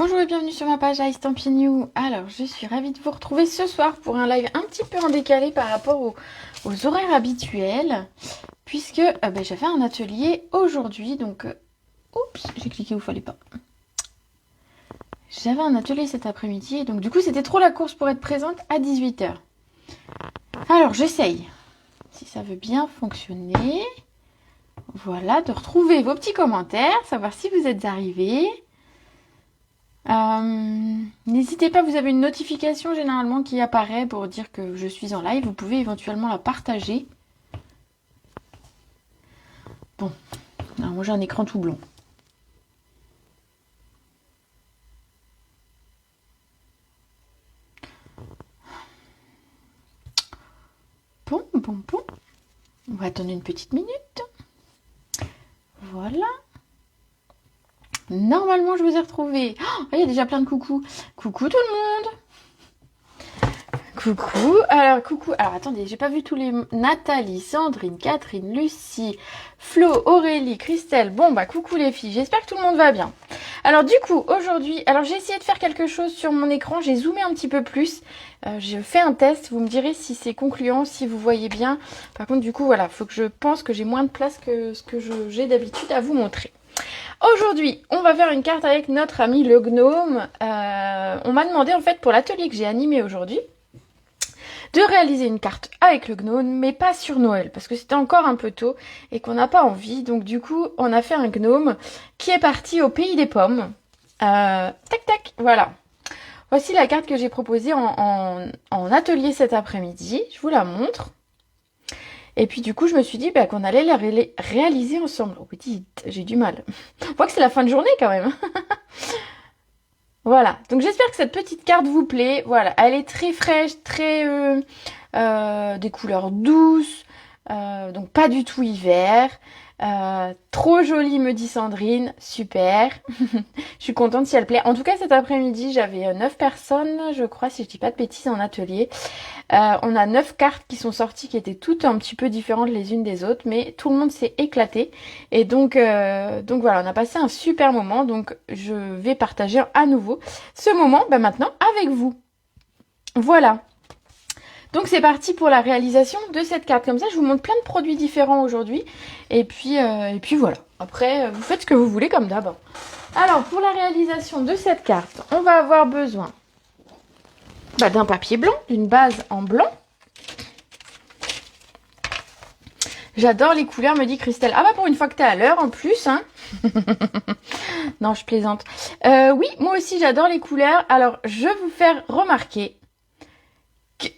Bonjour et bienvenue sur ma page Estampille New. Alors, je suis ravie de vous retrouver ce soir pour un live un petit peu en décalé par rapport aux horaires habituels, puisque j'avais un atelier aujourd'hui, donc... oups, j'ai cliqué où il fallait pas. J'avais un atelier cet après-midi, donc du coup c'était trop la course pour être présente à 18 h. Alors, j'essaye, si ça veut bien fonctionner, voilà, de retrouver vos petits commentaires, savoir si vous êtes arrivés. N'hésitez pas, vous avez une notification généralement qui apparaît pour dire que je suis en live. Vous pouvez éventuellement la partager. Bon, alors moi j'ai un écran tout blanc. Bon. On va attendre une petite minute. Voilà. Normalement, je vous ai retrouvé. Oh, il y a déjà plein de coucous. Coucou tout le monde. Coucou. Coucou. Alors, attendez, j'ai pas vu tous les... Nathalie, Sandrine, Catherine, Lucie, Flo, Aurélie, Christelle. Bon, coucou les filles. J'espère que tout le monde va bien. Alors, du coup, aujourd'hui... Alors, j'ai essayé de faire quelque chose sur mon écran. J'ai zoomé un petit peu plus. Je fais un test. Vous me direz si c'est concluant, si vous voyez bien. Par contre, du coup, voilà. Faut que je pense que j'ai moins de place que ce que j'ai d'habitude à vous montrer. Aujourd'hui, on va faire une carte avec notre ami le gnome. On m'a demandé en fait pour l'atelier que j'ai animé aujourd'hui de réaliser une carte avec le gnome, mais pas sur Noël, parce que c'était encore un peu tôt et qu'on n'a pas envie. Donc du coup, on a fait un gnome qui est parti au pays des pommes. Tac tac, voilà. Voici la carte que j'ai proposée en atelier cet après-midi. Je vous la montre. Et puis du coup, je me suis dit qu'on allait la réaliser ensemble. Oh, petite, j'ai du mal. On voit que c'est la fin de journée quand même. Voilà, donc j'espère que cette petite carte vous plaît. Voilà, elle est très fraîche, très des couleurs douces, donc pas du tout hiver. Trop jolie, me dit Sandrine, super. Je suis contente si elle plaît. En tout cas, cet après-midi, j'avais 9 personnes, je crois, si je dis pas de bêtises, en atelier. On a 9 cartes qui sont sorties, qui étaient toutes un petit peu différentes les unes des autres, mais tout le monde s'est éclaté. Et donc voilà, on a passé un super moment. Donc je vais partager à nouveau ce moment maintenant avec vous. Voilà. Donc c'est parti pour la réalisation de cette carte. Comme ça, je vous montre plein de produits différents aujourd'hui. Et puis voilà. Après, vous faites ce que vous voulez comme d'hab. Alors, pour la réalisation de cette carte, on va avoir besoin d'un papier blanc, d'une base en blanc. J'adore les couleurs, me dit Christelle. Ah pour une fois que t'es à l'heure en plus, hein. Non, je plaisante. Oui, moi aussi j'adore les couleurs. Alors, je vais vous faire remarquer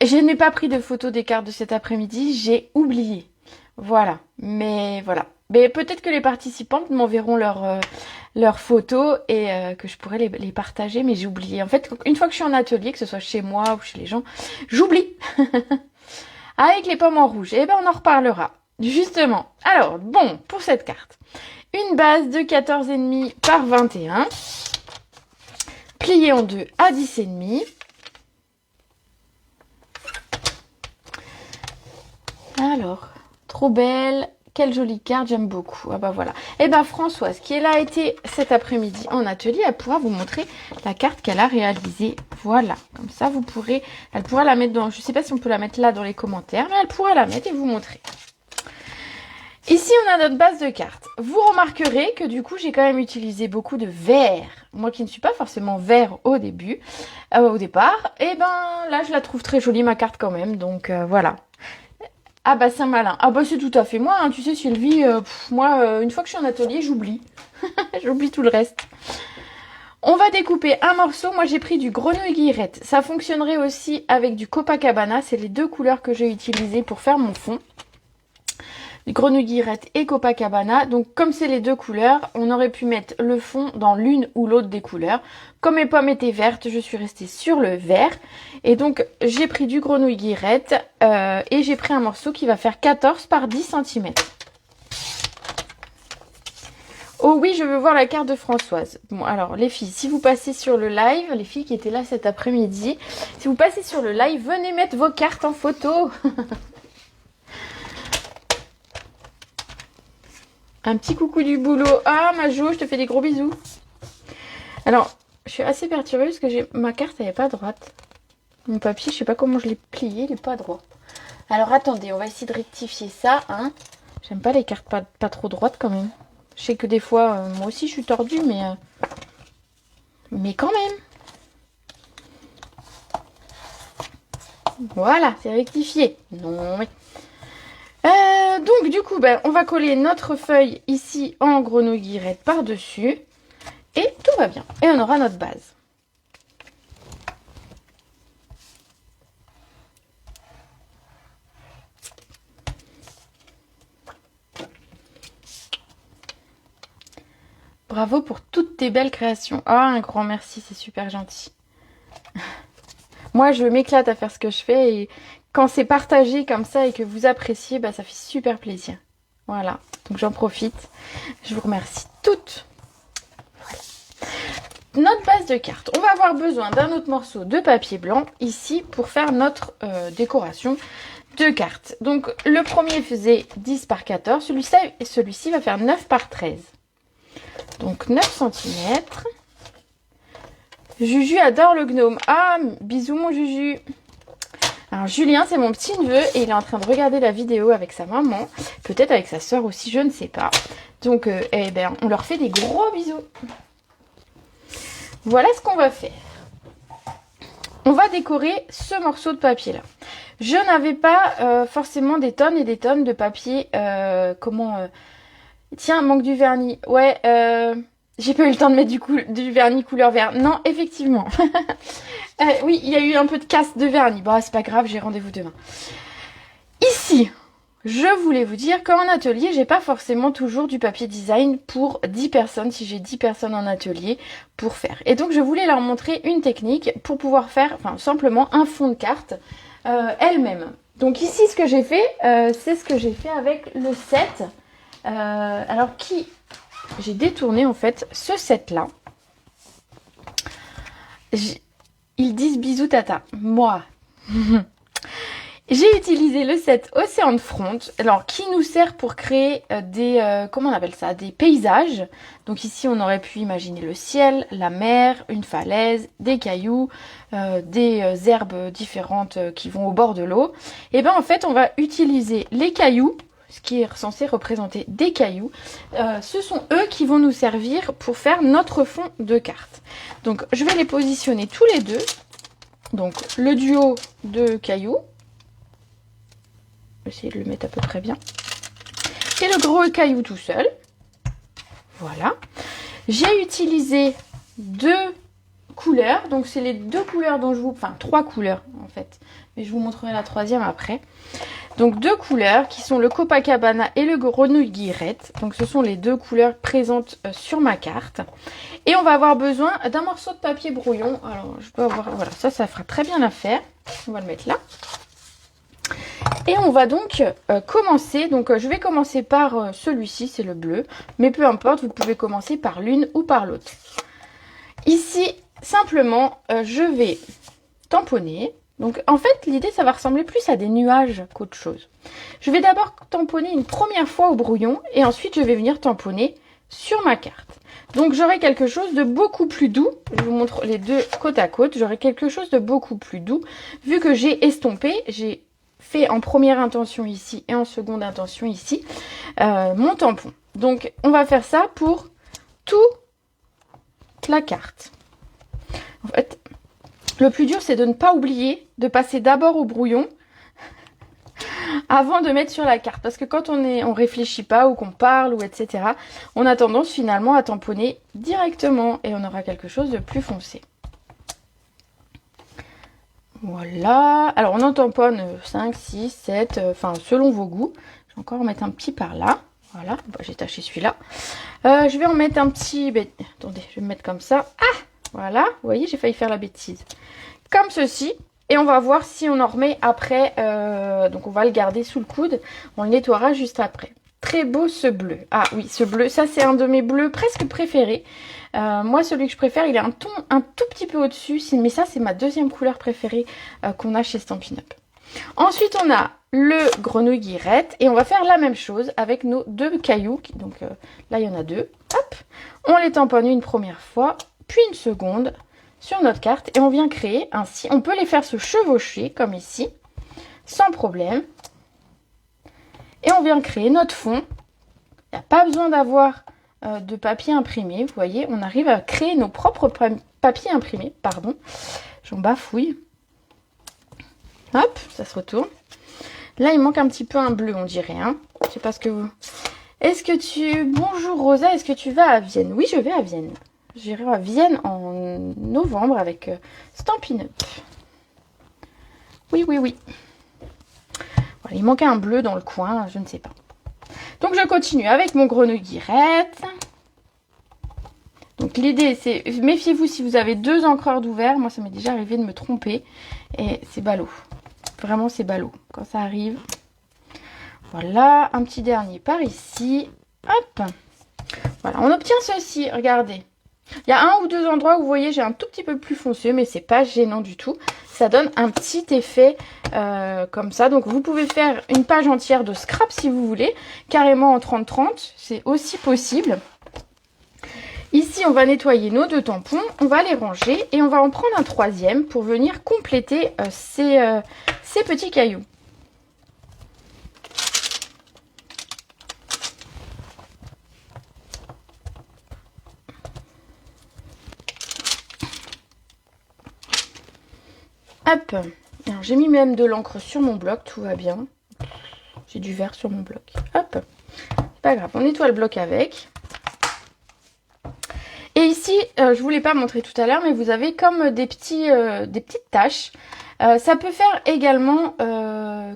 je n'ai pas pris de photos des cartes de cet après-midi, j'ai oublié. Voilà, mais voilà. Mais peut-être que les participantes m'enverront leurs photos et que je pourrais les partager, mais j'ai oublié. En fait, une fois que je suis en atelier, que ce soit chez moi ou chez les gens, j'oublie. Avec les pommes en rouge, on en reparlera. Justement. Alors, bon, pour cette carte. Une base de 14,5 par 21. Pliée en deux à 10,5. Alors, trop belle, quelle jolie carte, j'aime beaucoup. Ah voilà. Françoise, qui est là été cet après-midi en atelier, elle pourra vous montrer la carte qu'elle a réalisée. Voilà, comme ça vous pourrez, elle pourra la mettre dans, je ne sais pas si on peut la mettre là dans les commentaires, mais elle pourra la mettre et vous montrer. Ici, on a notre base de cartes. Vous remarquerez que du coup, j'ai quand même utilisé beaucoup de vert. Moi qui ne suis pas forcément vert au départ. Et là, je la trouve très jolie, ma carte quand même. Donc, voilà. Ah c'est un malin. Ah c'est tout à fait moi, hein. Tu sais Sylvie, moi une fois que je suis en atelier, j'oublie. J'oublie tout le reste. On va découper un morceau. Moi j'ai pris du grenouille guillerette. Ça fonctionnerait aussi avec du Copacabana. C'est les deux couleurs que j'ai utilisées pour faire mon fond. Grenouille guillerette et Copacabana. Donc comme c'est les deux couleurs, on aurait pu mettre le fond dans l'une ou l'autre des couleurs. Comme mes pommes étaient vertes, je suis restée sur le vert. Et donc j'ai pris du grenouille guillerette et j'ai pris un morceau qui va faire 14 par 10 cm. Oh oui, je veux voir la carte de Françoise. Bon alors les filles, si vous passez sur le live, les filles qui étaient là cet après-midi, si vous passez sur le live, venez mettre vos cartes en photo. Un petit coucou du boulot. Ah, Majo, je te fais des gros bisous. Alors, je suis assez perturbée parce que ma carte, elle n'est pas droite. Mon papier, je sais pas comment je l'ai plié, il n'est pas droit. Alors attendez, on va essayer de rectifier ça. Hein. J'aime pas les cartes pas trop droites quand même. Je sais que des fois, moi aussi je suis tordue, mais quand même. Voilà, c'est rectifié. Non, mais... donc du coup, on va coller notre feuille ici en grenouille guillerette par-dessus. Et tout va bien. Et on aura notre base. Bravo pour toutes tes belles créations. Ah, un grand merci, c'est super gentil. Moi, je m'éclate à faire ce que je fais et quand c'est partagé comme ça et que vous appréciez, ça fait super plaisir. Voilà, donc j'en profite. Je vous remercie toutes. Voilà. Notre base de cartes. On va avoir besoin d'un autre morceau de papier blanc ici pour faire notre décoration de cartes. Donc, le premier faisait 10 par 14. Celui-ci va faire 9 par 13. Donc 9 cm. Juju adore le gnome. Ah, bisous mon Juju. Alors Julien, c'est mon petit neveu et il est en train de regarder la vidéo avec sa maman. Peut-être avec sa soeur aussi, je ne sais pas. Donc, on leur fait des gros bisous. Voilà ce qu'on va faire. On va décorer ce morceau de papier là. Je n'avais pas forcément des tonnes et des tonnes de papier. Tiens, manque du vernis. Ouais, j'ai pas eu le temps de mettre du vernis couleur vert. Non, effectivement. Oui, il y a eu un peu de casse de vernis. Bon, c'est pas grave, j'ai rendez-vous demain. Ici, je voulais vous dire qu'en atelier, j'ai pas forcément toujours du papier design pour 10 personnes, si j'ai 10 personnes en atelier pour faire. Et donc, je voulais leur montrer une technique pour pouvoir faire, simplement un fond de carte elle-même. Donc ici, ce que j'ai fait, c'est ce que j'ai fait avec le set. J'ai détourné en fait ce set là. Ils disent bisous tata. Moi. J'ai utilisé le set Océan de Front, alors qui nous sert pour créer comment on appelle ça, des paysages. Donc ici on aurait pu imaginer le ciel, la mer, une falaise, des cailloux, des herbes différentes qui vont au bord de l'eau. Et en fait on va utiliser les cailloux, ce qui est censé représenter des cailloux. Ce sont eux qui vont nous servir pour faire notre fond de carte. Donc je vais les positionner tous les deux. Donc le duo de cailloux. Essayer de le mettre à peu près bien. Et le gros caillou tout seul. Voilà. J'ai utilisé 2 couleurs. Donc c'est les 2 couleurs dont je vous... Enfin 3 couleurs en fait. Mais je vous montrerai la 3e après. Donc 2 couleurs qui sont le Copacabana et le grenouille guillerette. Donc ce sont les 2 couleurs présentes sur ma carte. Et on va avoir besoin d'un morceau de papier brouillon. Alors je peux avoir... Voilà, ça fera très bien l'affaire. On va le mettre là. Et on va donc commencer. Donc je vais commencer par celui-ci, c'est le bleu. Mais peu importe, vous pouvez commencer par l'une ou par l'autre. Ici, simplement, je vais tamponner. Donc en fait, l'idée, ça va ressembler plus à des nuages qu'autre chose. Je vais d'abord tamponner une première fois au brouillon. Et ensuite, je vais venir tamponner sur ma carte. Donc j'aurai quelque chose de beaucoup plus doux. Je vous montre les deux côte à côte. J'aurai quelque chose de beaucoup plus doux. Vu que j'ai estompé, j'ai fait en première intention ici et en seconde intention ici mon tampon. Donc on va faire ça pour toute la carte. En fait, le plus dur c'est de ne pas oublier de passer d'abord au brouillon avant de mettre sur la carte. Parce que quand on réfléchit pas ou qu'on parle ou etc. on a tendance finalement à tamponner directement et on aura quelque chose de plus foncé. Voilà, alors on en tamponne 5, 6, 7, enfin selon vos goûts. Je vais encore en mettre un petit par là. Voilà, j'ai taché celui-là. Je vais en mettre un petit... attendez, je vais me mettre comme ça. Ah, voilà, vous voyez, j'ai failli faire la bêtise. Comme ceci. Et on va voir si on en remet après. Donc on va le garder sous le coude. On le nettoiera juste après. Très beau ce bleu. Ah oui, ce bleu, ça c'est un de mes bleus presque préférés. Moi, celui que je préfère, il est un ton un tout petit peu au-dessus. Mais ça, c'est ma deuxième couleur préférée qu'on a chez Stampin' Up. Ensuite, on a le grenouille guillerette. Et on va faire la même chose avec nos 2 cailloux. Donc là, il y en a 2. Hop, on les tamponne une première fois. puis une seconde sur notre carte et on vient créer ainsi. On peut les faire se chevaucher comme ici, sans problème. Et on vient créer notre fond. Il n'y a pas besoin d'avoir de papier imprimé. Vous voyez, on arrive à créer nos propres papiers imprimés. Pardon, j'en bafouille. Hop, ça se retourne. Là, il manque un petit peu un bleu, on dirait. Hein. Je sais pas ce que vous... Est-ce que tu... Bonjour Rosa, est-ce que tu vas à Vienne? Oui, je vais à Vienne. J'irai à Vienne en novembre avec Stampin' Up. Oui, oui, oui. Voilà, il manquait un bleu dans le coin, je ne sais pas. Donc, je continue avec mon grenouillette. Donc, l'idée, c'est... Méfiez-vous si vous avez 2 encreurs d'ouvert. Moi, ça m'est déjà arrivé de me tromper. Et c'est ballot. Vraiment, c'est ballot quand ça arrive. Voilà, un petit dernier par ici. Hop. Voilà, on obtient ceci, regardez. Il y a 1 ou 2 endroits où vous voyez, j'ai un tout petit peu plus foncé, mais c'est pas gênant du tout. Ça donne un petit effet comme ça. Donc, vous pouvez faire une page entière de scrap si vous voulez, carrément en 30-30. C'est aussi possible. Ici, on va nettoyer nos 2 tampons, on va les ranger et on va en prendre un 3e pour venir compléter ces petits cailloux. Hop, alors j'ai mis même de l'encre sur mon bloc, tout va bien. J'ai du vert sur mon bloc. Hop, c'est pas grave, on nettoie le bloc avec. Et ici, je vous l'ai pas montré tout à l'heure, mais vous avez comme des petites taches. Ça peut faire également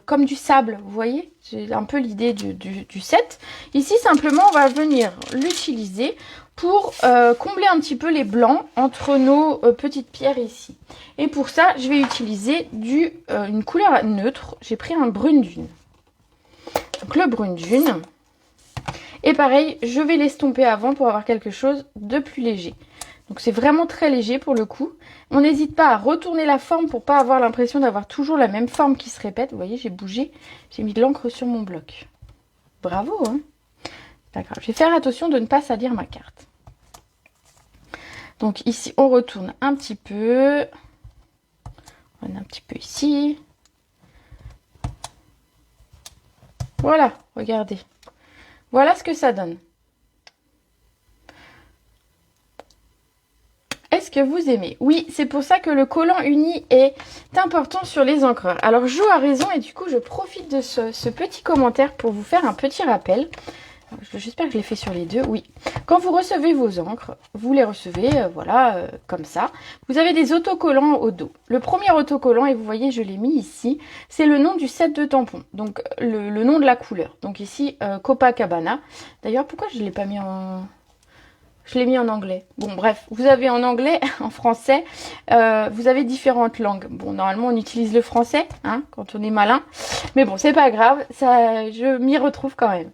comme du sable, vous voyez. C'est un peu l'idée du set. Ici, simplement, on va venir l'utiliser pour combler un petit peu les blancs entre nos petites pierres ici. Et pour ça, je vais utiliser une couleur neutre. J'ai pris un brune dune. Donc le brune dune. Et pareil, je vais l'estomper avant pour avoir quelque chose de plus léger. Donc c'est vraiment très léger pour le coup. On n'hésite pas à retourner la forme pour pas avoir l'impression d'avoir toujours la même forme qui se répète. Vous voyez, j'ai bougé, j'ai mis de l'encre sur mon bloc. Bravo, hein. Pas grave, je vais faire attention de ne pas salir ma carte. Donc ici, on retourne un petit peu. On a un petit peu ici. Voilà, regardez. Voilà ce que ça donne. Est-ce que vous aimez? Oui, c'est pour ça que le collant uni est important sur les encreurs. Alors, Jo a raison et du coup, je profite de ce petit commentaire pour vous faire un petit rappel. J'espère que je l'ai fait sur les deux. Oui. Quand vous recevez vos encres, vous les recevez, voilà, comme ça. Vous avez des autocollants au dos. Le premier autocollant, et vous voyez, je l'ai mis ici, c'est le nom du set de tampons. Donc, le nom de la couleur. Donc ici, Copacabana. D'ailleurs, pourquoi je ne l'ai pas mis en... Je l'ai mis en anglais. Bon, bref, vous avez en anglais, en français, vous avez différentes langues. Bon, normalement, on utilise le français, hein, quand on est malin. Mais bon, c'est pas grave, ça, je m'y retrouve quand même.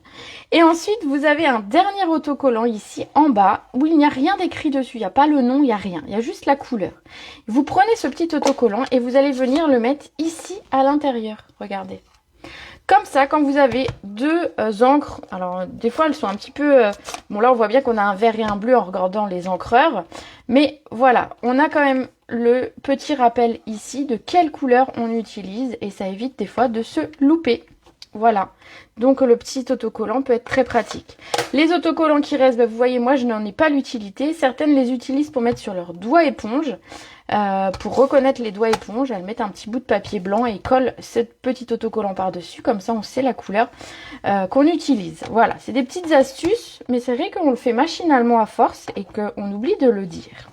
Et ensuite, vous avez un dernier autocollant ici, en bas, où il n'y a rien d'écrit dessus. Il n'y a pas le nom, il n'y a rien. Il y a juste la couleur. Vous prenez ce petit autocollant et vous allez venir le mettre ici, à l'intérieur. Regardez. Comme ça, quand vous avez 2 encres, alors des fois elles sont un petit peu... bon là on voit bien qu'on a un vert et un bleu en regardant les encreurs. Mais voilà, on a quand même le petit rappel ici de quelle couleur on utilise. Et ça évite des fois de se louper. Voilà, donc le petit autocollant peut être très pratique. Les autocollants qui restent, bah, vous voyez, moi je n'en ai pas l'utilité. Certaines les utilisent pour mettre sur leurs doigts éponge. Pour reconnaître les doigts éponge, elles mettent un petit bout de papier blanc et collent ce petit autocollant par-dessus. Comme ça, on sait la couleur qu'on utilise. Voilà, c'est des petites astuces, mais c'est vrai qu'on le fait machinalement à force et qu'on oublie de le dire.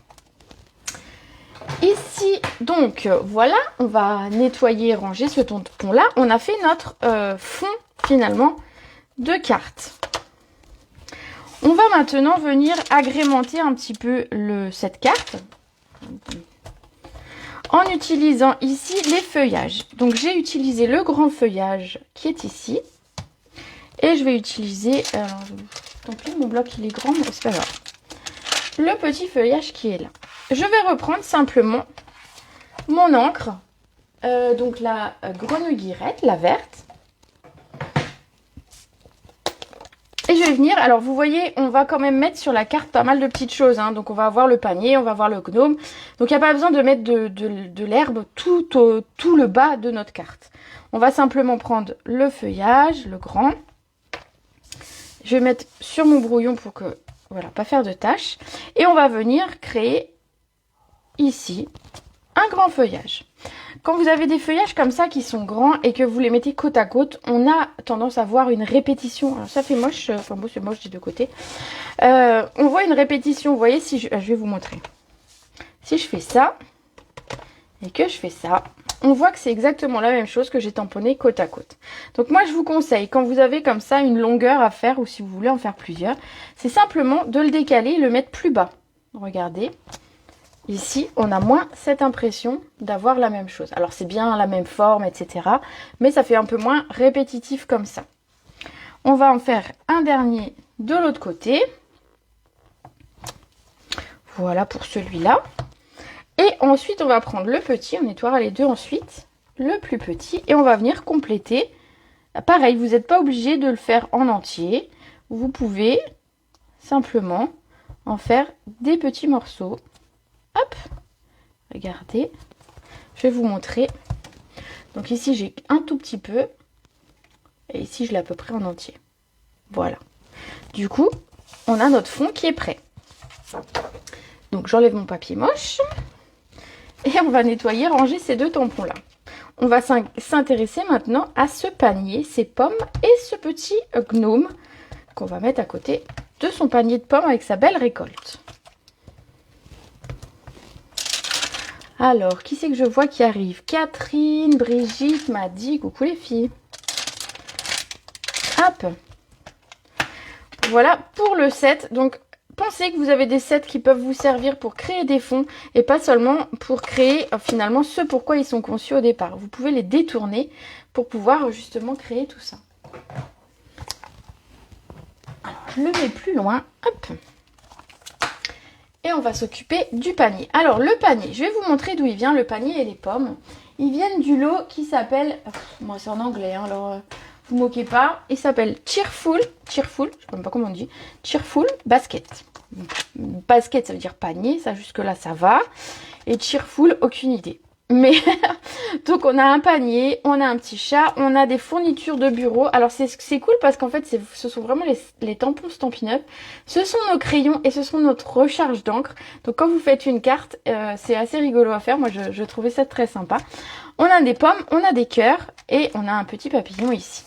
Ici, donc, voilà, on va nettoyer et ranger ce tampon-là. On a fait notre fond, finalement, de cartes. On va maintenant venir agrémenter un petit peu cette carte en utilisant ici les feuillages. Donc, j'ai utilisé le grand feuillage qui est ici. Et je vais utiliser... Alors, tant pis, mon bloc, il est grand, mais c'est pas grave. Le petit feuillage qui est là. Je vais reprendre simplement mon encre, donc la grenouillette, la verte. Et je vais venir, alors vous voyez, on va quand même mettre sur la carte pas mal de petites choses. Hein. Donc on va avoir le panier, on va avoir le gnome. Donc il n'y a pas besoin de mettre de l'herbe tout le bas de notre carte. On va simplement prendre le feuillage, le grand. Je vais mettre sur mon brouillon pour que, voilà, pas faire de tâches. Et on va venir créer ici un grand feuillage. Quand vous avez des feuillages comme ça qui sont grands et que vous les mettez côte à côte, on a tendance à voir une répétition. Alors ça fait moche, enfin bon c'est moche des deux côtés. On voit une répétition, vous voyez, si je vais vous montrer. Si je fais ça et que je fais ça, on voit que c'est exactement la même chose que j'ai tamponné côte à côte. Donc moi je vous conseille, quand vous avez comme ça une longueur à faire ou si vous voulez en faire plusieurs, c'est simplement de le décaler et le mettre plus bas. Regardez. Ici, on a moins cette impression d'avoir la même chose. Alors, c'est bien la même forme, etc. Mais ça fait un peu moins répétitif comme ça. On va en faire un dernier de l'autre côté. Voilà pour celui-là. Et ensuite, on va prendre le petit. On nettoiera les deux ensuite. Le plus petit. Et on va venir compléter. Pareil, vous n'êtes pas obligé de le faire en entier. Vous pouvez simplement en faire des petits morceaux. Hop, regardez, je vais vous montrer. Donc ici, j'ai un tout petit peu. Et ici, je l'ai à peu près en entier. Voilà. Du coup, on a notre fond qui est prêt. Donc, j'enlève mon papier moche. Et on va nettoyer, ranger ces deux tampons-là. On va s'intéresser maintenant à ce panier, ces pommes et ce petit gnome qu'on va mettre à côté de son panier de pommes avec sa belle récolte. Alors, qui c'est que je vois qui arrive? Catherine, Brigitte m'a dit coucou les filles. Hop. Voilà pour le set. Donc, pensez que vous avez des sets qui peuvent vous servir pour créer des fonds et pas seulement pour créer finalement ce pourquoi ils sont conçus au départ. Vous pouvez les détourner pour pouvoir justement créer tout ça. Alors, je le mets plus loin. Hop. Et on va s'occuper du panier. Alors le panier, je vais vous montrer d'où il vient, le panier et les pommes. Ils viennent du lot qui s'appelle, moi c'est en anglais, hein, alors vous moquez pas. Il s'appelle Cheerful, je sais même pas comment on dit, Cheerful Basket. Basket ça veut dire panier, ça jusque là ça va. Et Cheerful, aucune idée. Mais donc on a un panier, on a un petit chat, on a des fournitures de bureau. Alors c'est cool parce qu'en fait ce sont vraiment les tampons Stampin' Up. Ce sont nos crayons et ce sont notre recharge d'encre. Donc quand vous faites une carte, c'est assez rigolo à faire. Moi je trouvais ça très sympa. On a des pommes, on a des cœurs et on a un petit papillon ici.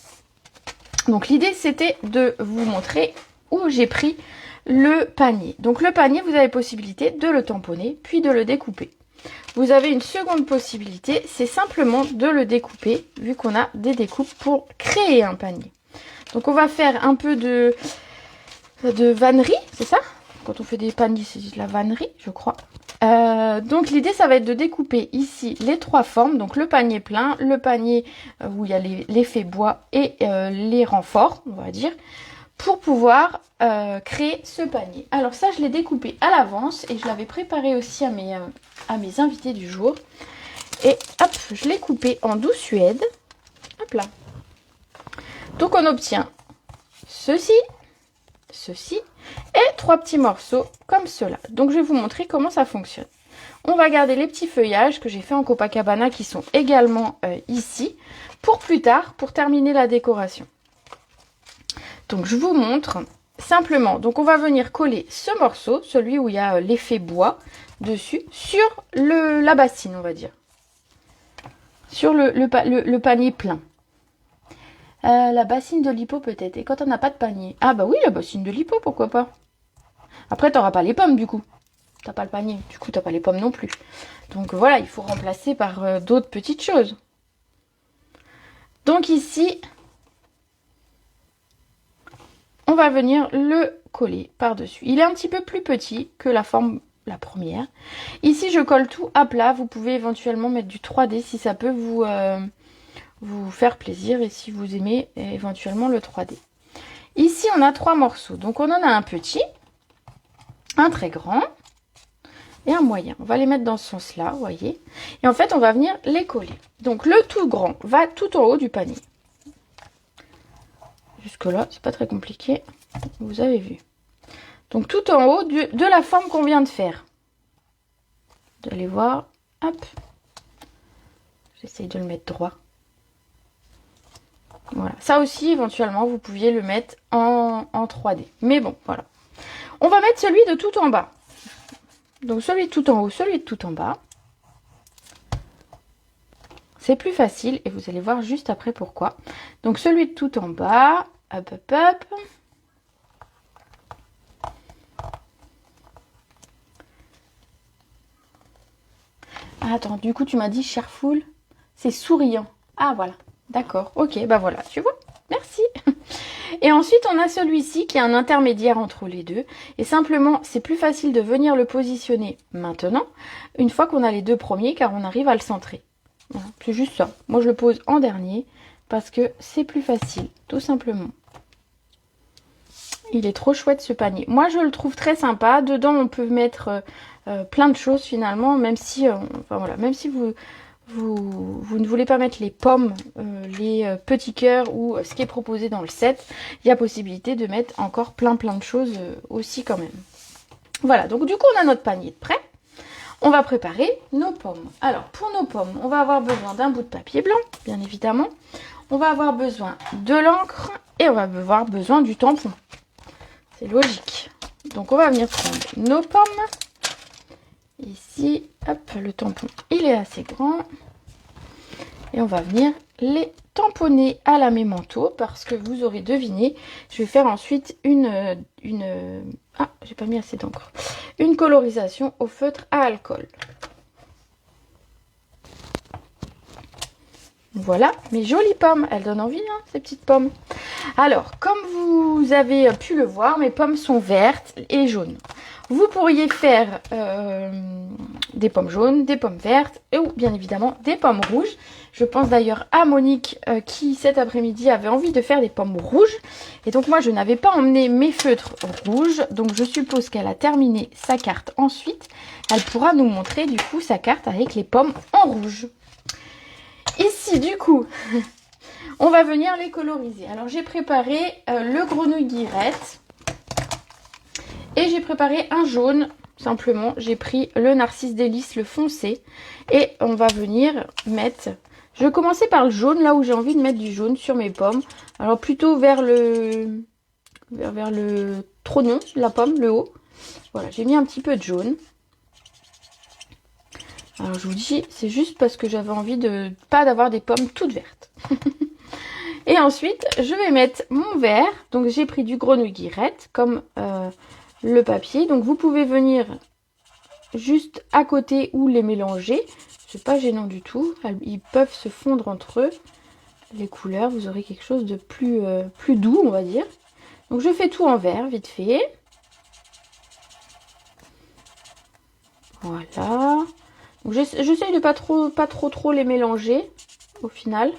Donc l'idée c'était de vous montrer où j'ai pris le panier. Donc le panier, vous avez possibilité de le tamponner puis de le découper. Vous avez une seconde possibilité, c'est simplement de le découper, vu qu'on a des découpes pour créer un panier. Donc on va faire un peu de vannerie, c'est ça? Quand on fait des paniers, c'est de la vannerie, je crois. Donc l'idée, ça va être de découper ici les trois formes. Donc le panier plein, le panier où il y a l'effet bois et les renforts, on va dire, pour pouvoir créer ce panier. Alors ça, je l'ai découpé à l'avance et je l'avais préparé aussi à mes invités du jour. Et hop, je l'ai coupé en 12 suèdes. Hop là. Donc on obtient ceci, ceci et trois petits morceaux comme cela. Donc je vais vous montrer comment ça fonctionne. On va garder les petits feuillages que j'ai fait en Copacabana qui sont également ici pour plus tard, pour terminer la décoration. Donc je vous montre simplement. Donc on va venir coller ce morceau, celui où il y a l'effet bois dessus, sur la bassine, on va dire. Sur le panier plein. La bassine de lipo peut-être. Et quand on n'a pas de panier. Ah bah oui, la bassine de lipo, pourquoi pas. Après, t'auras pas les pommes du coup. T'as pas le panier. Du coup, t'as pas les pommes non plus. Donc voilà, il faut remplacer par d'autres petites choses. Donc ici, on va venir le coller par-dessus. Il est un petit peu plus petit que la forme, la première. Ici, je colle tout à plat. Vous pouvez éventuellement mettre du 3D si ça peut vous faire plaisir et si vous aimez éventuellement le 3D. Ici, on a trois morceaux. Donc, on en a un petit, un très grand et un moyen. On va les mettre dans ce sens-là, vous voyez. Et en fait, on va venir les coller. Donc, le tout grand va tout en haut du panier. Jusque-là, c'est pas très compliqué. Vous avez vu. Donc tout en haut de la forme qu'on vient de faire. Vous allez voir. Hop. J'essaye de le mettre droit. Voilà. Ça aussi, éventuellement, vous pouviez le mettre en 3D. Mais bon, voilà. On va mettre celui de tout en bas. Donc celui de tout en haut, celui de tout en bas. C'est plus facile et vous allez voir juste après pourquoi. Donc celui de tout en bas. Hop, hop, hop. Ah, attends, du coup, tu m'as dit Cherfoul. C'est souriant. Ah, voilà. D'accord. Ok, bah voilà, tu vois. Merci. Et ensuite, on a celui-ci qui est un intermédiaire entre les deux. Et simplement, c'est plus facile de venir le positionner maintenant, une fois qu'on a les deux premiers, car on arrive à le centrer. Voilà, c'est juste ça. Moi, je le pose en dernier, parce que c'est plus facile, tout simplement. Il est trop chouette ce panier. Moi, je le trouve très sympa. Dedans, on peut mettre plein de choses finalement, même si, enfin, voilà, même si vous ne voulez pas mettre les pommes, les petits cœurs ou ce qui est proposé dans le set, il y a possibilité de mettre encore plein de choses aussi quand même. Voilà, donc du coup, on a notre panier de prêt. On va préparer nos pommes. Alors, pour nos pommes, on va avoir besoin d'un bout de papier blanc, bien évidemment. On va avoir besoin de l'encre et on va avoir besoin du tampon. C'est logique. Donc, on va venir prendre nos pommes. Ici, hop, le tampon, il est assez grand. Et on va venir les tamponner à la mémento parce que vous aurez deviné, je vais faire ensuite ah, j'ai pas mis assez d'encre. Une colorisation au feutre à alcool. Voilà mes jolies pommes. Elles donnent envie, hein, ces petites pommes. Alors, comme vous avez pu le voir, mes pommes sont vertes et jaunes. Vous pourriez faire des pommes jaunes, des pommes vertes ou bien évidemment des pommes rouges. Je pense d'ailleurs à Monique qui cet après-midi avait envie de faire des pommes rouges. Et donc moi je n'avais pas emmené mes feutres rouges. Donc je suppose qu'elle a terminé sa carte ensuite. Elle pourra nous montrer du coup sa carte avec les pommes en rouge. Ici du coup, on va venir les coloriser. Alors j'ai préparé le grenouille guillerette. Et j'ai préparé un jaune, simplement. J'ai pris le Narcisse Délice, le foncé. Et on va venir mettre... Je vais commencer par le jaune, là où j'ai envie de mettre du jaune sur mes pommes. Alors plutôt vers le trognon, la pomme, le haut. Voilà, j'ai mis un petit peu de jaune. Alors je vous dis, c'est juste parce que j'avais envie de pas d'avoir des pommes toutes vertes. Et ensuite, je vais mettre mon vert. Donc j'ai pris du grenouille guillerette, comme... le papier, donc vous pouvez venir juste à côté ou les mélanger, c'est pas gênant du tout, ils peuvent se fondre entre eux, les couleurs, vous aurez quelque chose de plus doux on va dire. Donc je fais tout en vert vite fait, voilà, donc j'essaye de pas trop les mélanger au final,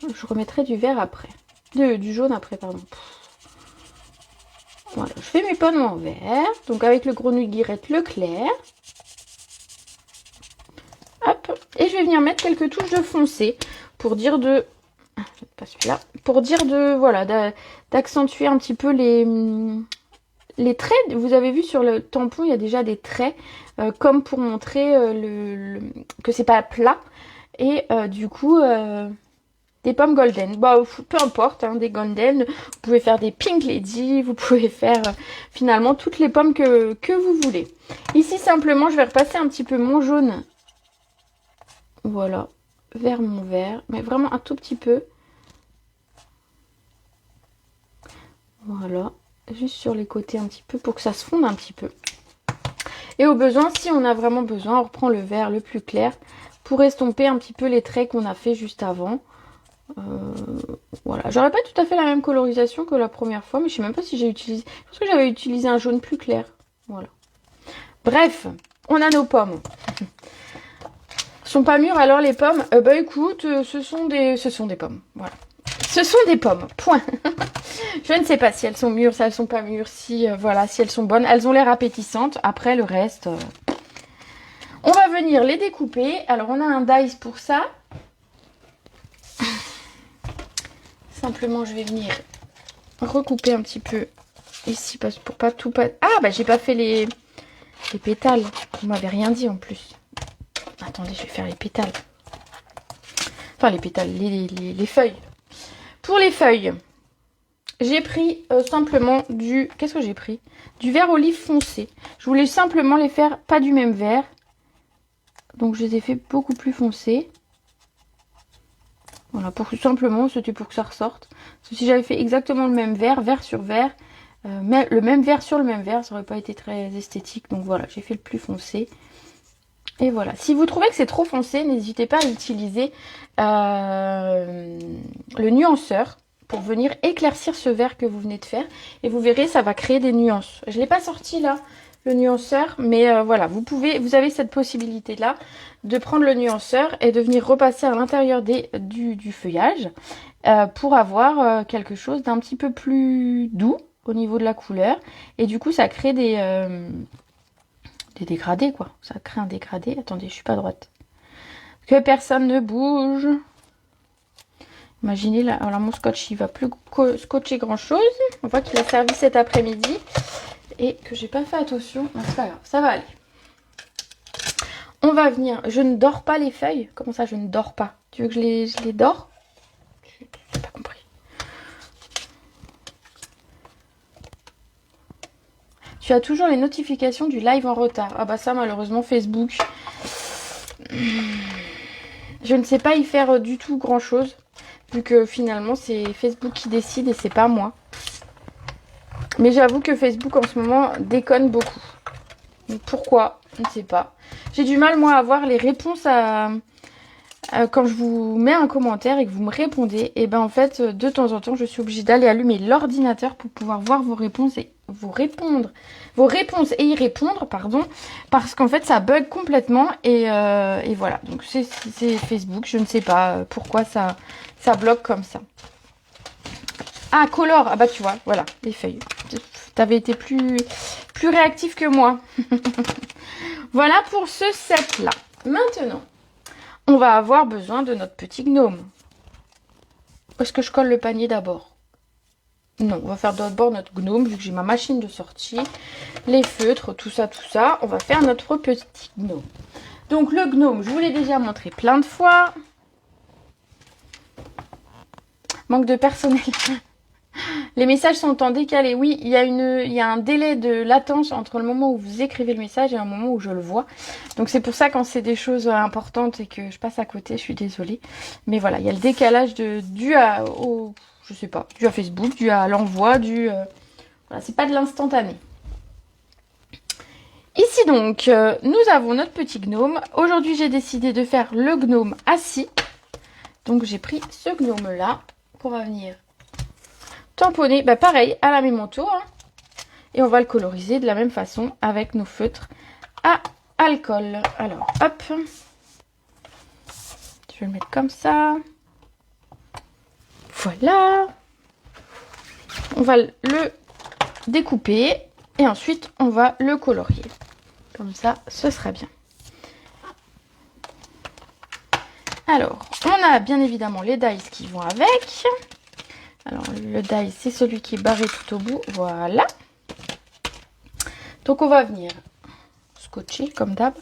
je remettrai du vert après, du jaune après pardon. Voilà, je fais mes pommes en vert, donc avec le grenouille guillerette, le clair. Hop, et je vais venir mettre quelques touches de foncé pour dire de... Pas celui-là. Pour dire de... Voilà, d'accentuer un petit peu les traits. Vous avez vu sur le tampon, il y a déjà des traits, comme pour montrer que c'est pas plat. Et du coup... des pommes golden, bah, peu importe, hein, des golden, vous pouvez faire des pink lady, vous pouvez faire finalement toutes les pommes que vous voulez. Ici simplement je vais repasser un petit peu mon jaune, voilà, vers mon vert, mais vraiment un tout petit peu. Voilà, juste sur les côtés un petit peu pour que ça se fonde un petit peu. Et au besoin, si on a vraiment besoin, on reprend le vert le plus clair pour estomper un petit peu les traits qu'on a fait juste avant. Voilà, j'aurais pas tout à fait la même colorisation que la première fois, mais je sais même pas si j'ai utilisé, je pense que j'avais utilisé un jaune plus clair, voilà. Bref, on a nos pommes. Sont pas mûres alors les pommes? Bah écoute, ce sont des pommes, voilà. Ce sont des pommes, point. Je ne sais pas si elles sont mûres, si elles sont pas mûres, si voilà, si elles sont bonnes. Elles ont l'air appétissantes. Après le reste, on va venir les découper. Alors on a un dice pour ça. simplement, je vais venir recouper un petit peu ici parce pour pas tout... Ah, bah j'ai pas fait les pétales. Vous m'avez rien dit en plus. Attendez, je vais faire les pétales. Enfin, les pétales, les feuilles. Pour les feuilles, j'ai pris simplement du... Qu'est-ce que j'ai pris? Du vert olive foncé. Je voulais simplement les faire pas du même vert. Donc, je les ai fait beaucoup plus foncés. Voilà, pour simplement, c'était pour que ça ressorte. Parce que si j'avais fait exactement le même vert, vert sur vert, mais le même vert sur le même vert, ça aurait pas été très esthétique. Donc voilà, j'ai fait le plus foncé. Et voilà. Si vous trouvez que c'est trop foncé, n'hésitez pas à utiliser le nuanceur pour venir éclaircir ce vert que vous venez de faire. Et vous verrez, ça va créer des nuances. Je ne l'ai pas sorti là, le nuanceur, mais voilà, vous avez cette possibilité-là de prendre le nuanceur et de venir repasser à l'intérieur du feuillage pour avoir quelque chose d'un petit peu plus doux au niveau de la couleur. Et du coup, ça crée des dégradés, quoi. Ça crée un dégradé. Attendez, je suis pas droite. Que personne ne bouge. Imaginez, là, alors mon scotch, il va plus scotcher grand-chose. On voit qu'il a servi cet après-midi et que j'ai pas fait attention. Non, c'est pas grave, ça va aller. On va venir... Je ne dors pas les feuilles. Comment ça, je ne dors pas? Tu veux que je les dors? J'ai pas compris. Tu as toujours les notifications du live en retard. Ah bah ça, malheureusement, Facebook... Je ne sais pas y faire du tout grand chose, vu que finalement c'est Facebook qui décide et c'est pas moi. Mais j'avoue que Facebook en ce moment déconne beaucoup. Donc pourquoi? Je ne sais pas. J'ai du mal moi à voir les réponses quand je vous mets un commentaire et que vous me répondez. Et ben en fait de temps en temps je suis obligée d'aller allumer l'ordinateur pour pouvoir voir vos réponses et vous répondre. Vos réponses et y répondre, pardon, parce qu'en fait ça bug complètement et voilà. Donc c'est Facebook, je ne sais pas pourquoi ça bloque comme ça. Ah, color, ah bah tu vois, voilà, les feuilles. T'avais été plus réactif que moi. Voilà pour ce set là. Maintenant, on va avoir besoin de notre petit gnome. Est-ce que je colle le panier d'abord? Non, on va faire d'abord notre gnome, vu que j'ai ma machine de sortie, les feutres, tout ça, tout ça. On va faire notre petit gnome. Donc le gnome, je vous l'ai déjà montré plein de fois. Manque de personnel. Les messages sont en décalé. Oui, il y a un délai de latence entre le moment où vous écrivez le message et un moment où je le vois. Donc c'est pour ça quand c'est des choses importantes et que je passe à côté, je suis désolée. Mais voilà, il y a le décalage dû à Facebook, dû à l'envoi, voilà, c'est pas de l'instantané. Ici donc, nous avons notre petit gnome. Aujourd'hui, j'ai décidé de faire le gnome assis. Donc j'ai pris ce gnome là qu'on va venir tamponner, bah pareil, à la même manteau. Hein. Et on va le coloriser de la même façon avec nos feutres à alcool. Alors, hop. Je vais le mettre comme ça. Voilà. On va le découper et ensuite on va le colorier. Comme ça, ce sera bien. Alors, on a bien évidemment les dies qui vont avec. Alors, le die, c'est celui qui est barré tout au bout. Voilà. Donc, on va venir scotcher, comme d'hab,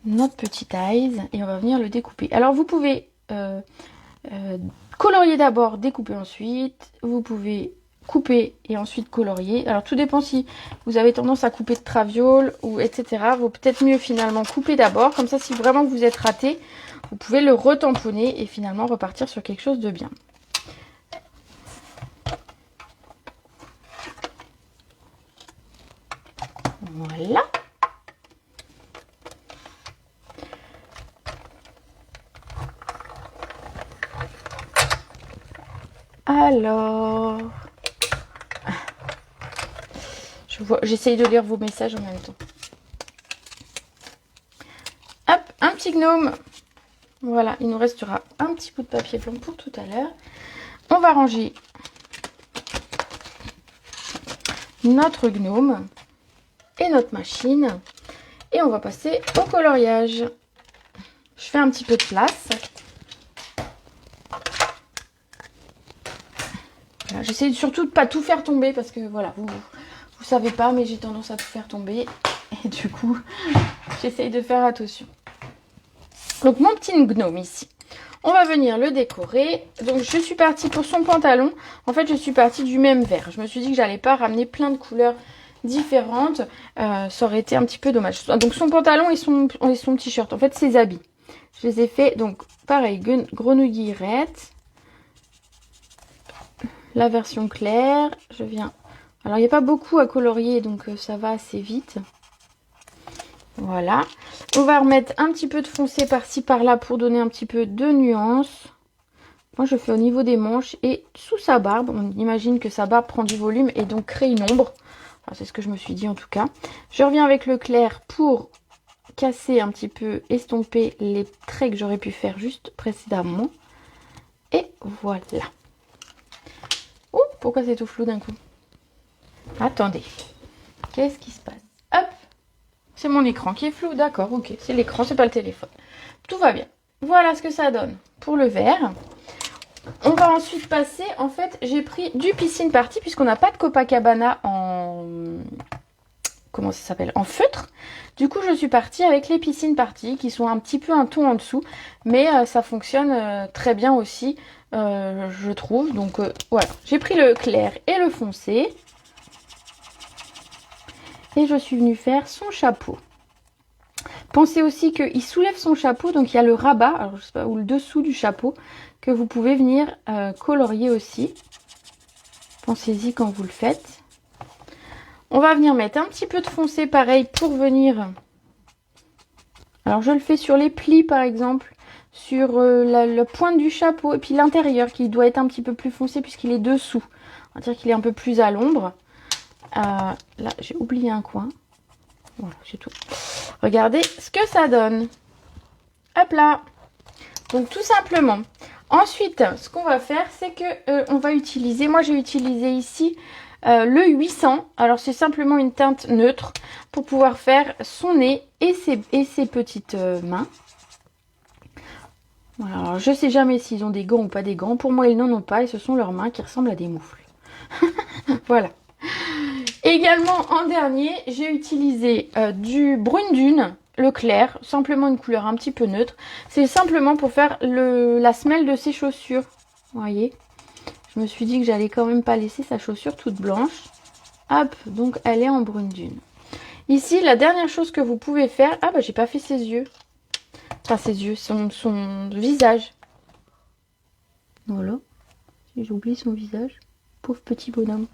notre petit dies et on va venir le découper. Alors, vous pouvez colorier d'abord, découper ensuite. Vous pouvez couper et ensuite colorier. Alors, tout dépend si vous avez tendance à couper de traviole ou etc. Vaut peut-être mieux finalement couper d'abord. Comme ça, si vraiment vous êtes raté, vous pouvez le retamponner et finalement repartir sur quelque chose de bien. Voilà. Alors, j'essaye de lire vos messages en même temps. Hop, un petit gnome. Voilà, il nous restera un petit bout de papier blanc pour tout à l'heure. On va ranger notre gnome et notre machine. Et on va passer au coloriage. Je fais un petit peu de place. Voilà, j'essaie surtout de pas tout faire tomber parce que voilà, vous savez pas, mais j'ai tendance à tout faire tomber. Et du coup, j'essaye de faire attention. Donc mon petit gnome ici, on va venir le décorer. Donc je suis partie pour son pantalon. En fait, je suis partie du même vert. Je me suis dit que j'allais pas ramener plein de couleurs différentes. Ça aurait été un petit peu dommage. Donc son pantalon et son t-shirt. En fait, ses habits. Je les ai fait, donc pareil, grenouillerette. La version claire. Je viens... Alors, il n'y a pas beaucoup à colorier, donc ça va assez vite. Voilà. On va remettre un petit peu de foncé par-ci, par-là pour donner un petit peu de nuance. Moi, je fais au niveau des manches et sous sa barbe. On imagine que sa barbe prend du volume et donc crée une ombre. Enfin, c'est ce que je me suis dit en tout cas. Je reviens avec le clair pour casser un petit peu, estomper les traits que j'aurais pu faire juste précédemment. Et voilà. Ouh, pourquoi c'est tout flou d'un coup? Attendez. Qu'est-ce qui se passe? Hop. C'est mon écran qui est flou. D'accord, ok. C'est l'écran, c'est pas le téléphone. Tout va bien. Voilà ce que ça donne pour le vert. On va ensuite passer, en fait, j'ai pris du Piscine Party puisqu'on n'a pas de Copacabana en... Comment ça s'appelle? En feutre. Du coup, je suis partie avec les Piscine Party qui sont un petit peu un ton en dessous. Mais ça fonctionne très bien aussi, je trouve. Donc, voilà. J'ai pris le clair et le foncé. Et je suis venue faire son chapeau. Pensez aussi qu'il soulève son chapeau, donc il y a le rabat, alors je sais pas, ou le dessous du chapeau, que vous pouvez venir colorier aussi. Pensez-y quand vous le faites. On va venir mettre un petit peu de foncé pareil pour venir... Alors je le fais sur les plis par exemple, sur la pointe du chapeau, et puis l'intérieur qui doit être un petit peu plus foncé puisqu'il est dessous. On va dire qu'il est un peu plus à l'ombre. Là, j'ai oublié un coin. Voilà, c'est tout. Regardez ce que ça donne. Hop là. Donc, tout simplement. Ensuite, ce qu'on va faire, c'est que on va utiliser... Moi, j'ai utilisé ici le 800. Alors, c'est simplement une teinte neutre pour pouvoir faire son nez et ses petites mains. Voilà, alors, je sais jamais s'ils ont des gants ou pas des gants. Pour moi, ils n'en ont pas et ce sont leurs mains qui ressemblent à des moufles. Voilà. Également, en dernier, j'ai utilisé du brune dune, le clair, simplement une couleur un petit peu neutre. C'est simplement pour faire la semelle de ses chaussures. Vous voyez, je me suis dit que j'allais quand même pas laisser sa chaussure toute blanche. Hop, donc elle est en brune dune. Ici, la dernière chose que vous pouvez faire... Ah bah j'ai pas fait ses yeux. Enfin ses yeux, son visage. Voilà. J'ai oublié son visage. Pauvre petit bonhomme.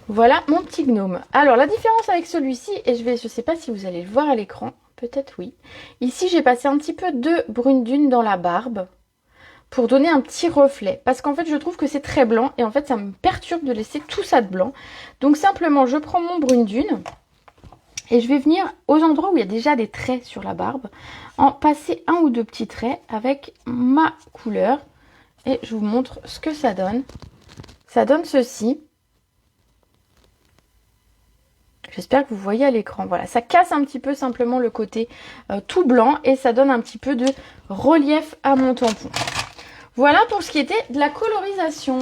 Voilà mon petit gnome. Alors la différence avec celui-ci, et je sais pas si vous allez le voir à l'écran, peut-être oui. Ici j'ai passé un petit peu de brune dune dans la barbe pour donner un petit reflet. Parce qu'en fait je trouve que c'est très blanc et en fait ça me perturbe de laisser tout ça de blanc. Donc simplement je prends mon brune dune et je vais venir aux endroits où il y a déjà des traits sur la barbe, en passer un ou deux petits traits avec ma couleur. Et je vous montre ce que ça donne. Ça donne ceci. J'espère que vous voyez à l'écran. Voilà, ça casse un petit peu simplement le côté tout blanc et ça donne un petit peu de relief à mon tampon. Voilà pour ce qui était de la colorisation.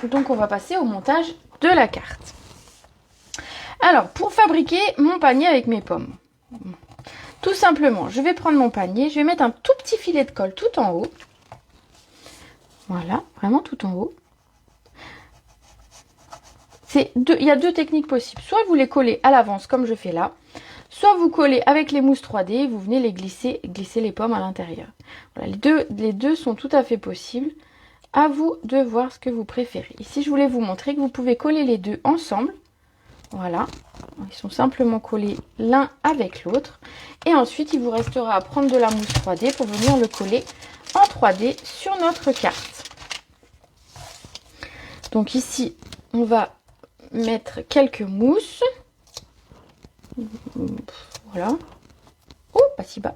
Donc on va passer au montage de la carte. Alors, pour fabriquer mon panier avec mes pommes, tout simplement, je vais prendre mon panier, je vais mettre un tout petit filet de colle tout en haut. Voilà, vraiment tout en haut. Il y a deux techniques possibles. Soit vous les collez à l'avance comme je fais là, soit vous collez avec les mousses 3D et vous venez les glisser les pommes à l'intérieur. Voilà, les deux sont tout à fait possibles. À vous de voir ce que vous préférez. Ici, je voulais vous montrer que vous pouvez coller les deux ensemble. Voilà, ils sont simplement collés l'un avec l'autre. Et ensuite, il vous restera à prendre de la mousse 3D pour venir le coller en 3D sur notre carte. Donc ici, on va mettre quelques mousses. Voilà. Oh, pas si bas.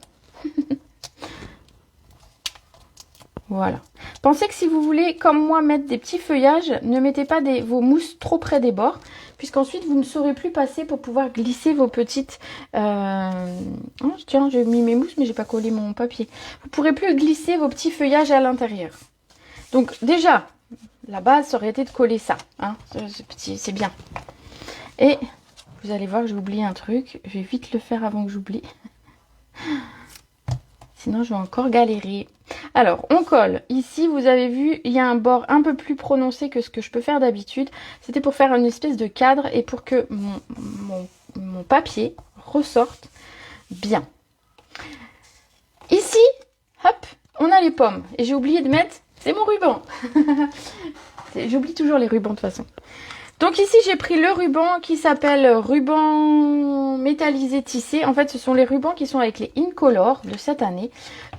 Voilà. Pensez que si vous voulez, comme moi, mettre des petits feuillages, ne mettez pas vos mousses trop près des bords, puisqu'ensuite vous ne saurez plus passer pour pouvoir glisser vos petites... Oh, tiens, j'ai mis mes mousses, mais j'ai pas collé mon papier. Vous ne pourrez plus glisser vos petits feuillages à l'intérieur. Donc déjà, la base, ça aurait été de coller ça. Hein, ce petit, c'est bien. Et vous allez voir que j'ai oublié un truc. Je vais vite le faire avant que j'oublie. Sinon, je vais encore galérer. Alors, on colle. Ici, vous avez vu, il y a un bord un peu plus prononcé que ce que je peux faire d'habitude. C'était pour faire une espèce de cadre et pour que mon papier ressorte bien. Ici, hop, on a les pommes. Et j'ai oublié de mettre, c'est mon ruban. J'oublie toujours les rubans de toute façon. Donc ici, j'ai pris le ruban qui s'appelle ruban métallisé tissé. En fait, ce sont les rubans qui sont avec les Incolor de cette année.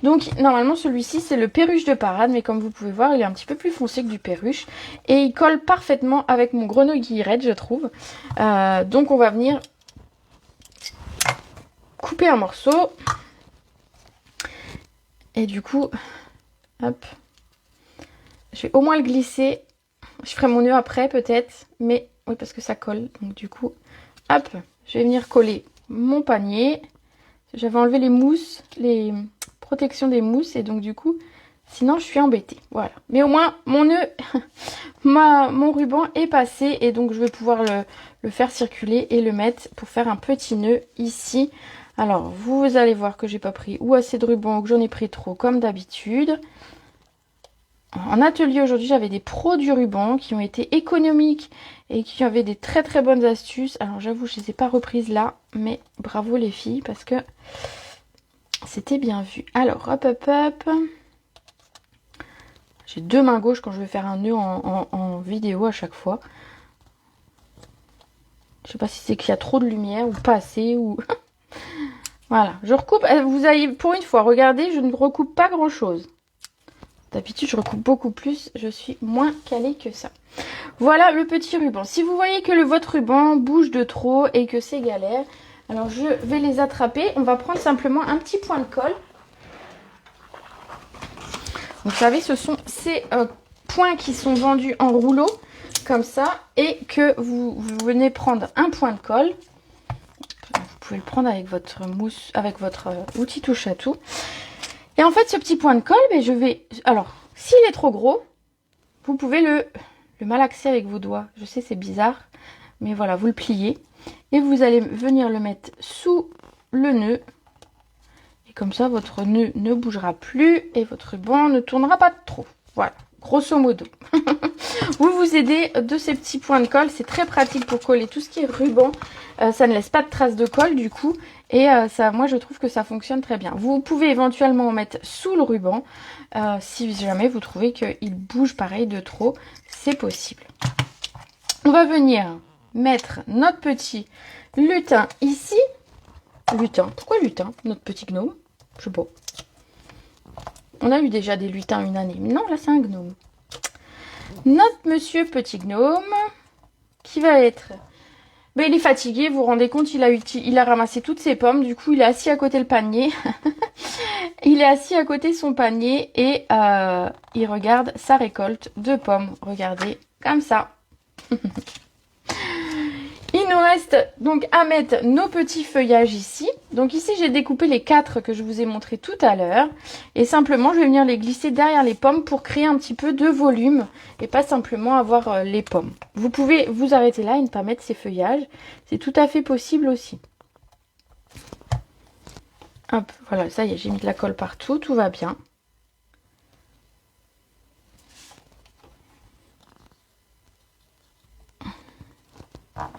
Donc normalement, celui-ci, c'est le perruche de parade. Mais comme vous pouvez voir, il est un petit peu plus foncé que du perruche. Et il colle parfaitement avec mon grenouille guillerette, je trouve. Donc on va venir couper un morceau. Et du coup, hop, je vais au moins le glisser. Je ferai mon nœud après peut-être, mais oui parce que ça colle. Donc du coup, hop, je vais venir coller mon panier. J'avais enlevé les mousses, les protections des mousses et donc du coup, sinon je suis embêtée. Voilà. Mais au moins mon nœud, mon ruban est passé et donc je vais pouvoir le faire circuler et le mettre pour faire un petit nœud ici. Alors vous allez voir que j'ai pas pris ou assez de ruban ou que j'en ai pris trop comme d'habitude. En atelier aujourd'hui, j'avais des pros du ruban qui ont été économiques et qui avaient des très très bonnes astuces. Alors j'avoue, je ne les ai pas reprises là, mais bravo les filles parce que c'était bien vu. Alors hop hop hop. J'ai deux mains gauches quand je vais faire un nœud en vidéo à chaque fois. Je sais pas si c'est qu'il y a trop de lumière ou pas assez ou... Voilà, je recoupe. Vous allez, pour une fois, regardez, je ne recoupe pas grand chose. D'habitude, je recoupe beaucoup plus. Je suis moins calée que ça. Voilà le petit ruban. Si vous voyez que votre ruban bouge de trop et que c'est galère, alors je vais les attraper. On va prendre simplement un petit point de colle. Vous savez, ce sont ces points qui sont vendus en rouleau, comme ça, et que vous venez prendre un point de colle. Vous pouvez le prendre avec votre mousse, avec votre outil touche à tout. Et en fait, ce petit point de colle, ben, je vais... Alors, s'il est trop gros, vous pouvez le malaxer avec vos doigts. Je sais, c'est bizarre, mais voilà, vous le pliez. Et vous allez venir le mettre sous le nœud. Et comme ça, votre nœud ne bougera plus et votre ruban ne tournera pas trop. Voilà, grosso modo. Vous vous aidez de ces petits points de colle. C'est très pratique pour coller tout ce qui est ruban. Ça ne laisse pas de traces de colle du coup. Et ça, moi, je trouve que ça fonctionne très bien. Vous pouvez éventuellement en mettre sous le ruban. Si jamais vous trouvez qu'il bouge pareil de trop, c'est possible. On va venir mettre notre petit lutin ici. Lutin, pourquoi lutin? Notre petit gnome. Je sais pas. On a eu déjà des lutins une année. Mais non, là, c'est un gnome. Notre monsieur petit gnome qui va être... Ben, il est fatigué, vous vous rendez compte, il a ramassé toutes ses pommes, du coup il est assis à côté le panier. Il est assis à côté son panier et il regarde sa récolte de pommes. Regardez, comme ça. Il nous reste donc à mettre nos petits feuillages ici. Donc ici j'ai découpé les 4 que je vous ai montré tout à l'heure. Et simplement je vais venir les glisser derrière les pommes pour créer un petit peu de volume. Et pas simplement avoir les pommes. Vous pouvez vous arrêter là et ne pas mettre ces feuillages. C'est tout à fait possible aussi. Hop, voilà, ça y est, j'ai mis de la colle partout, tout va bien.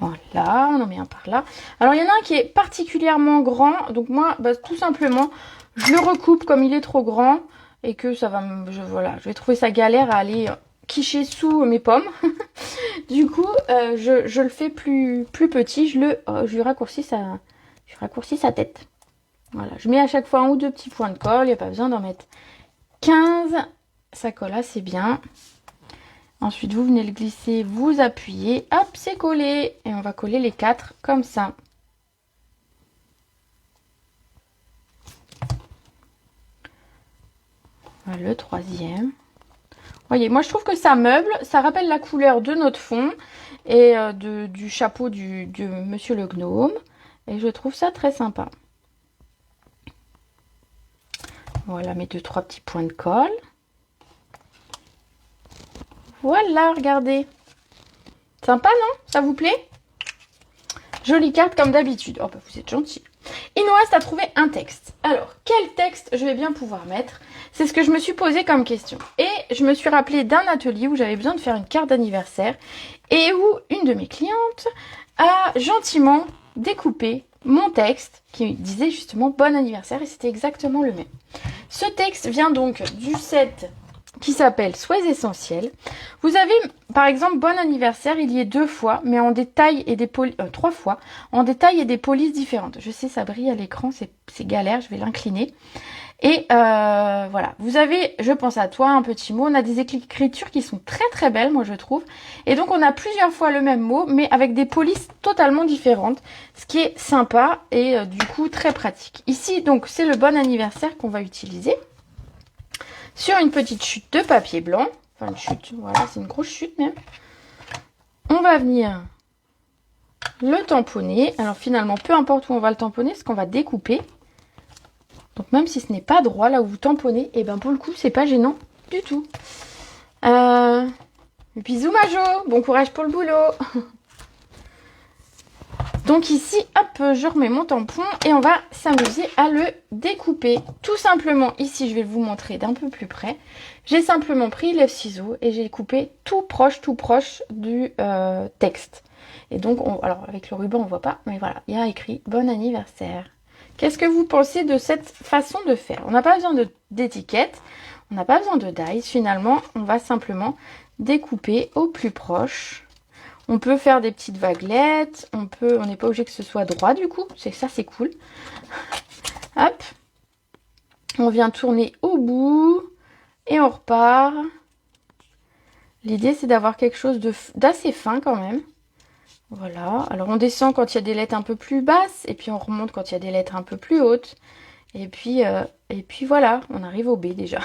Voilà, on en met un par là. Alors, il y en a un qui est particulièrement grand. Donc, moi, bah, tout simplement, je le recoupe comme il est trop grand. Et que ça va me... Voilà, je vais trouver ça galère à aller quicher sous mes pommes. Du coup, je le fais plus petit. Je lui raccourcis sa tête. Voilà, je mets à chaque fois un ou deux petits points de colle. Il n'y a pas besoin d'en mettre 15. Ça colle assez bien. Ensuite, vous venez le glisser, vous appuyez, hop, c'est collé. Et on va coller les 4 comme ça. Voilà, le troisième. Voyez, moi je trouve que ça meuble, ça rappelle la couleur de notre fond et du chapeau de Monsieur le Gnome. Et je trouve ça très sympa. Voilà mes 2-3 petits points de colle. Voilà, regardez. Sympa, non? Ça vous plaît? Jolie carte comme d'habitude. Oh, bah, vous êtes gentil. Il nous reste à trouver un texte. Alors, quel texte je vais bien pouvoir mettre? C'est ce que je me suis posé comme question. Et je me suis rappelé d'un atelier où j'avais besoin de faire une carte d'anniversaire et où une de mes clientes a gentiment découpé mon texte qui disait justement bon anniversaire et c'était exactement le même. Ce texte vient donc du set qui s'appelle Souhaits essentiels. Vous avez par exemple bon anniversaire, il y est 2 fois, mais en détail et des 3 fois, en détail et des polices différentes. Je sais, ça brille à l'écran, c'est galère, je vais l'incliner. Et voilà, vous avez, je pense à toi, un petit mot. On a des écritures qui sont très très belles, moi je trouve. Et donc on a plusieurs fois le même mot, mais avec des polices totalement différentes, ce qui est sympa et du coup très pratique. Ici, donc, c'est le bon anniversaire qu'on va utiliser sur une petite chute de papier blanc. Enfin, une chute, voilà, c'est une grosse chute même. On va venir le tamponner. Alors finalement, peu importe où on va le tamponner, ce qu'on va découper. Donc même si ce n'est pas droit, là où vous tamponnez, et ben pour le coup, c'est pas gênant du tout. Bisous Majo, bon courage pour le boulot. Donc ici, hop, je remets mon tampon et on va s'amuser à le découper. Tout simplement, ici, je vais vous montrer d'un peu plus près. J'ai simplement pris les ciseaux et j'ai coupé tout proche du texte. Et donc, alors avec le ruban, on voit pas, mais voilà, il y a écrit « Bon anniversaire ». Qu'est-ce que vous pensez de cette façon de faire? On n'a pas besoin d'étiquette, on n'a pas besoin de dies. Finalement, on va simplement découper au plus proche. On peut faire des petites vaguelettes, on n'est pas obligé que ce soit droit du coup, c'est cool. Hop, on vient tourner au bout et on repart. L'idée c'est d'avoir quelque chose d'assez fin quand même. Voilà, alors on descend quand il y a des lettres un peu plus basses et puis on remonte quand il y a des lettres un peu plus hautes. Et puis voilà, on arrive au B déjà.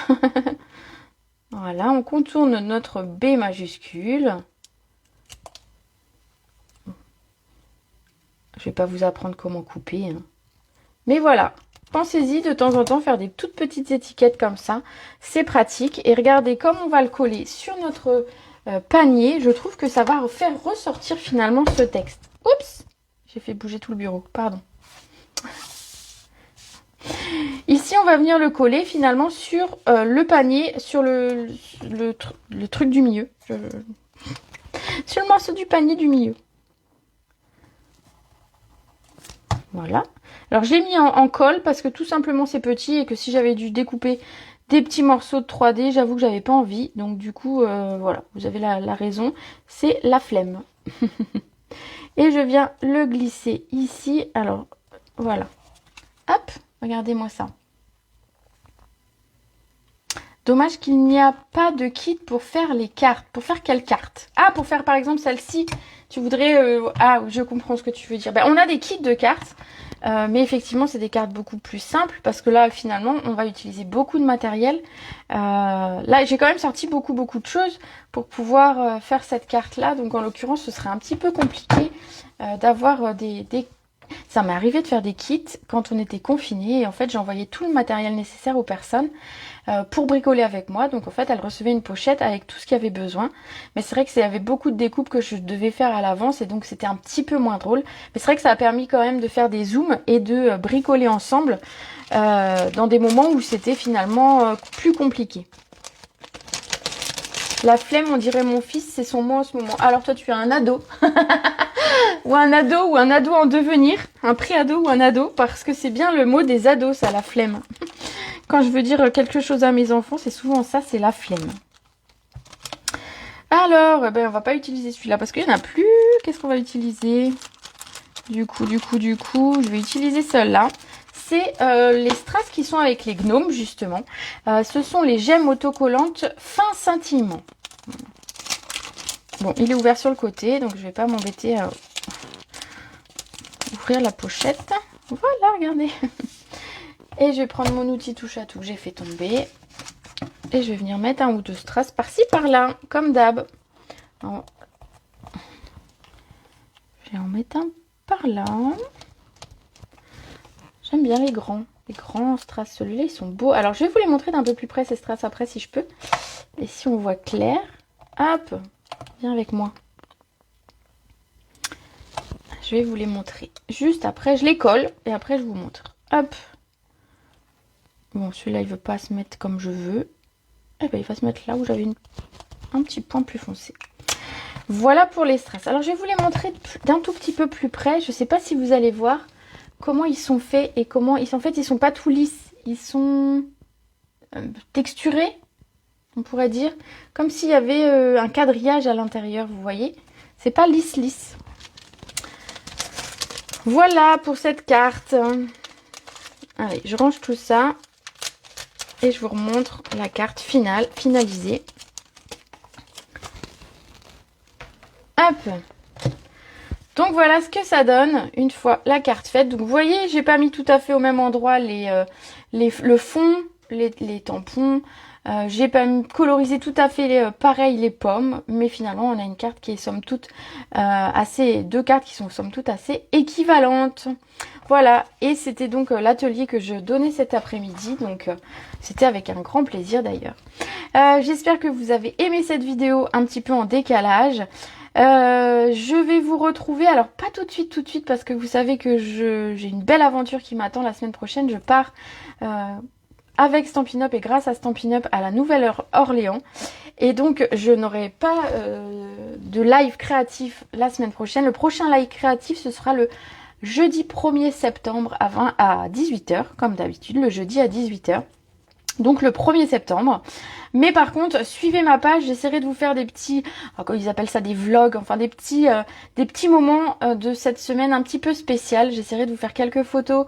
Voilà, on contourne notre B majuscule. Je vais pas vous apprendre comment couper. Hein. Mais voilà, pensez-y de temps en temps faire des toutes petites étiquettes comme ça. C'est pratique. Et regardez comme on va le coller sur notre panier. Je trouve que ça va faire ressortir finalement ce texte. Oups, j'ai fait bouger tout le bureau, pardon. Ici, on va venir le coller finalement sur le panier, sur le truc du milieu. Sur le morceau du panier du milieu. Voilà. Alors, j'ai mis en colle parce que tout simplement c'est petit et que si j'avais dû découper des petits morceaux de 3D, j'avoue que j'avais pas envie. Donc, du coup, voilà, vous avez la raison. C'est la flemme. Et je viens le glisser ici. Alors, voilà. Hop, regardez-moi ça. Dommage qu'il n'y a pas de kit pour faire les cartes. Pour faire quelle carte? Ah, pour faire par exemple celle-ci. Tu voudrais... Ah, je comprends ce que tu veux dire. Ben, on a des kits de cartes. Mais effectivement, c'est des cartes beaucoup plus simples. Parce que là, finalement, on va utiliser beaucoup de matériel. Là, j'ai quand même sorti beaucoup de choses pour pouvoir faire cette carte-là. Donc, en l'occurrence, ce serait un petit peu compliqué d'avoir des Ça m'est arrivé de faire des kits quand on était confinés. Et en fait, j'ai envoyé tout le matériel nécessaire aux personnes. Pour bricoler avec moi. Donc en fait, elle recevait une pochette avec tout ce qu'il y avait besoin. Mais c'est vrai qu'il y avait beaucoup de découpes que je devais faire à l'avance et donc c'était un petit peu moins drôle. Mais c'est vrai que ça a permis quand même de faire des zooms et de bricoler ensemble dans des moments où c'était finalement plus compliqué. La flemme, on dirait mon fils, c'est son mot en ce moment. Alors toi, tu es un ado. ou un ado en devenir. Un pré-ado ou un ado. Parce que c'est bien le mot des ados, ça, la flemme. Quand je veux dire quelque chose à mes enfants, c'est souvent ça, c'est la flemme. Alors, on va pas utiliser celui-là parce qu'il n'y en a plus. Qu'est-ce qu'on va utiliser? Du coup, je vais utiliser celle-là. C'est les strass qui sont avec les gnomes, justement. Ce sont les gemmes autocollantes fin scintillement. Bon, il est ouvert sur le côté, donc je vais pas m'embêter à ouvrir la pochette. Voilà, regardez. Et je vais prendre mon outil touche à tout que j'ai fait tomber. Et je vais venir mettre un ou deux strass par-ci par-là, comme d'hab. Je vais en mettre un par là. J'aime bien les grands strass. Celui-là, ils sont beaux. Alors, je vais vous les montrer d'un peu plus près, ces strass, après, si je peux. Et si on voit clair. Hop, viens avec moi. Je vais vous les montrer. Juste après, je les colle et après je vous montre. Hop. Bon, celui-là, il veut pas se mettre comme je veux. Eh ben, il va se mettre là où j'avais un petit point plus foncé. Voilà pour les strass. Alors, je vais vous les montrer d'un tout petit peu plus près. Je ne sais pas si vous allez voir comment ils sont faits et comment ils sont faits. Ils sont pas tout lisses. Ils sont texturés, on pourrait dire. Comme s'il y avait un quadrillage à l'intérieur, vous voyez. C'est pas lisse. Voilà pour cette carte. Allez, je range tout ça. Et je vous remontre la carte finalisée. Hop. Donc voilà ce que ça donne une fois la carte faite. Donc vous voyez, j'ai pas mis tout à fait au même endroit le fond, les tampons. J'ai pas colorisé tout à fait pareil les pommes. Mais finalement, on a une carte qui est somme toute deux cartes qui sont somme toute assez équivalentes. Voilà, et c'était donc l'atelier que je donnais cet après-midi, donc c'était avec un grand plaisir d'ailleurs. J'espère que vous avez aimé cette vidéo un petit peu en décalage. Je vais vous retrouver, alors pas tout de suite, parce que vous savez que j'ai une belle aventure qui m'attend la semaine prochaine. Je pars avec Stampin' Up et grâce à Stampin' Up à la Nouvelle-Orléans. Et donc je n'aurai pas de live créatif la semaine prochaine. Le prochain live créatif, ce sera le jeudi 1er septembre à 18 h, comme d'habitude, le jeudi à 18 h. Donc le 1er septembre. Mais par contre, suivez ma page, j'essaierai de vous faire des petits, ils appellent ça des vlogs, enfin des petits moments de cette semaine un petit peu spécial. J'essaierai de vous faire quelques photos,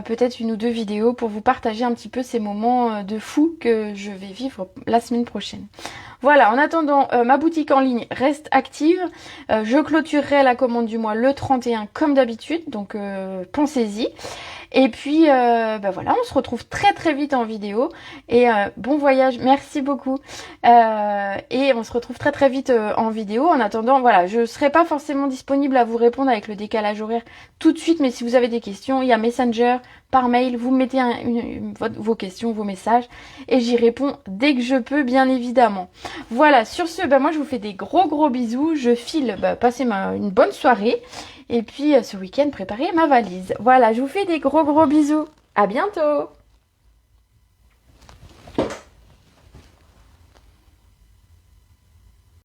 peut-être une ou deux vidéos pour vous partager un petit peu ces moments de fou que je vais vivre la semaine prochaine. Voilà, en attendant, ma boutique en ligne reste active. Je clôturerai la commande du mois le 31 comme d'habitude, donc pensez-y. Et puis, voilà, on se retrouve très vite en vidéo. Et bon voyage, merci beaucoup. Et on se retrouve très vite en vidéo. En attendant, voilà, je ne serai pas forcément disponible à vous répondre avec le décalage horaire tout de suite. Mais si vous avez des questions, il y a Messenger, par mail, vous mettez vos questions, vos messages. Et j'y réponds dès que je peux, bien évidemment. Voilà, sur ce, moi je vous fais des gros bisous. Je file, passez une bonne soirée. Et puis ce week-end, préparez ma valise. Voilà, je vous fais des gros bisous. À bientôt!